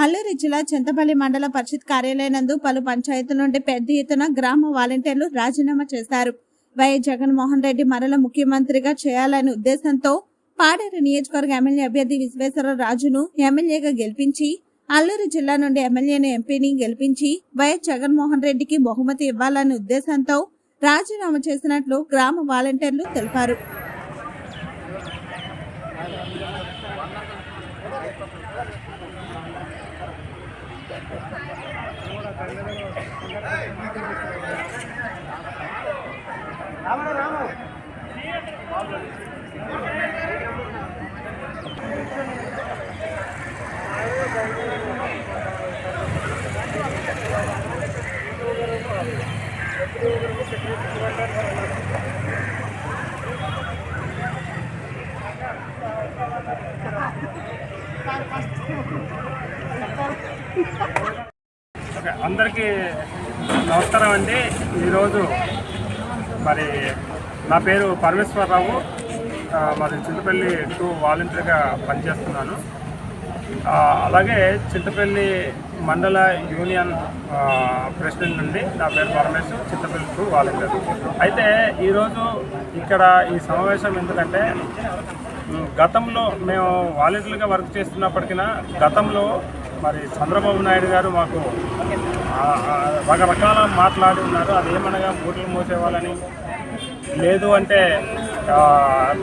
అల్లూరి జిల్లా చింతపల్లి మండల పరిషత్ కార్యాలయం నందు పలు పంచాయతీల నుండి పెద్ద ఎత్తున గ్రామ వాలంటీర్లు రాజీనామా చేశారు. వైఎస్ జగన్మోహన్ రెడ్డి మరల ముఖ్యమంత్రిగా చేయాలనే ఉద్దేశంతో పాడేరు నియోజకవర్గ ఎమ్మెల్యే అభ్యర్థి విశ్వేశ్వర రాజును ఎమ్మెల్యేగా గెలిపించి, అల్లూరి జిల్లా నుండి ఎమ్మెల్యేను ఎంపీని గెలిపించి వైఎస్ జగన్మోహన్ రెడ్డికి బహుమతి ఇవ్వాలనే ఉద్దేశంతో రాజీనామా చేసినట్లు గ్రామ వాలంటీర్లు తెలిపారు. అందరికీ నమస్కారం అండి. ఈరోజు మరి నా పేరు పరమేశ్వరరావు, మరి చింతపల్లి 2 వాలంటీర్గా పనిచేస్తున్నాను. అలాగే చింతపల్లి మండల యూనియన్ ప్రెసిడెంట్ నుండి నా పేరు పరమేశ్వర్, చింతపల్లి 2 వాలంటీర్. అయితే ఈరోజు ఇక్కడ ఈ సమావేశం ఎందుకంటే, గతంలో మేము వాలంటీర్లుగా వర్క్ చేస్తున్నప్పటికీ గతంలో మరి చంద్రబాబు నాయుడు గారు మాకు రకరకాల మాట్లాడి ఉన్నారు. అదేమనగా బూట్లు మూసేవాళ్ళని, లేదు అంటే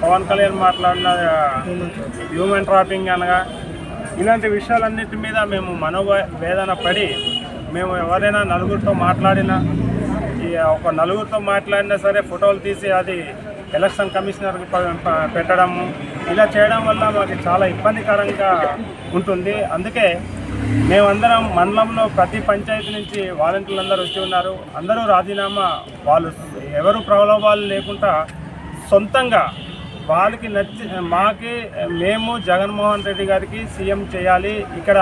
పవన్ కళ్యాణ్ మాట్లాడిన హ్యూమన్ ట్రాఫింగ్ అనగా, ఇలాంటి విషయాలన్నిటి మీద మేము మనోవేదన పడి, మేము ఎవరైనా నలుగురితో మాట్లాడినా, ఒక నలుగురితో మాట్లాడినా సరే ఫోటోలు తీసి అది ఎలక్షన్ కమిషనర్కి పెట్టడము, ఇలా చేయడం వల్ల మాకు చాలా ఇబ్బందికరంగా ఉంటుంది. అందుకే మేమందరం మండలంలో ప్రతి పంచాయతీ నుంచి వాలంటీర్లు అందరూ వచ్చి ఉన్నారు. అందరూ రాజీనామా, వాళ్ళు ఎవరు ప్రలోభాలు లేకుండా సొంతంగా వాళ్ళకి మేము జగన్మోహన్ రెడ్డి గారికి సీఎం చేయాలి, ఇక్కడ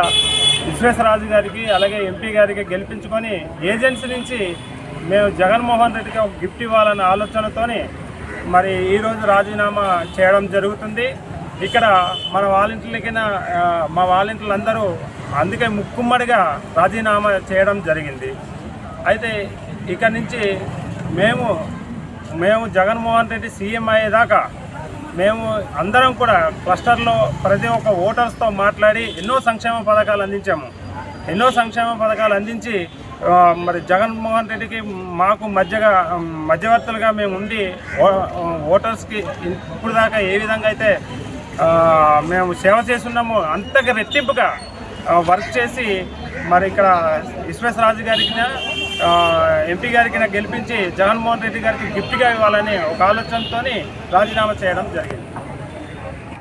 విశ్వేశ్వరరాజు గారికి అలాగే ఎంపీ గారికి గెలిపించుకొని ఏజెన్సీ నుంచి మేము జగన్మోహన్ రెడ్డికి ఒక గిఫ్ట్ ఇవ్వాలన్న ఆలోచనతోనే మరి ఈరోజు రాజీనామా చేయడం జరుగుతుంది. ఇక్కడ మన వాలంటీర్లకి మా వాలంటీర్లు అందరూ అందుకే ముక్కుమ్మడిగా రాజీనామా చేయడం జరిగింది. అయితే ఇక్కడి నుంచి మేము జగన్మోహన్ రెడ్డి సీఎం అయ్యేదాకా మేము అందరం కూడా క్లస్టర్లో ప్రతి ఒక్క ఓటర్స్తో మాట్లాడి ఎన్నో సంక్షేమ పథకాలు అందించి మరి జగన్మోహన్ రెడ్డికి మాకు మధ్యవర్తులుగా మేము ఉండి ఓటర్స్కి ఇప్పుడు దాకా ఏ విధంగా అయితే మేము సేవ చేస్తున్నామో అంతగా రెట్టింపుగా వర్క్ చేసి మరి ఇక్కడ విశ్వేశ్వరరాజు గారికి ఎంపీ గారికి గెలిపించి జగన్మోహన్ రెడ్డి గారికి గిఫ్ట్గా ఇవ్వాలని ఒక ఆలోచనతో రాజీనామా చేయడం జరిగింది.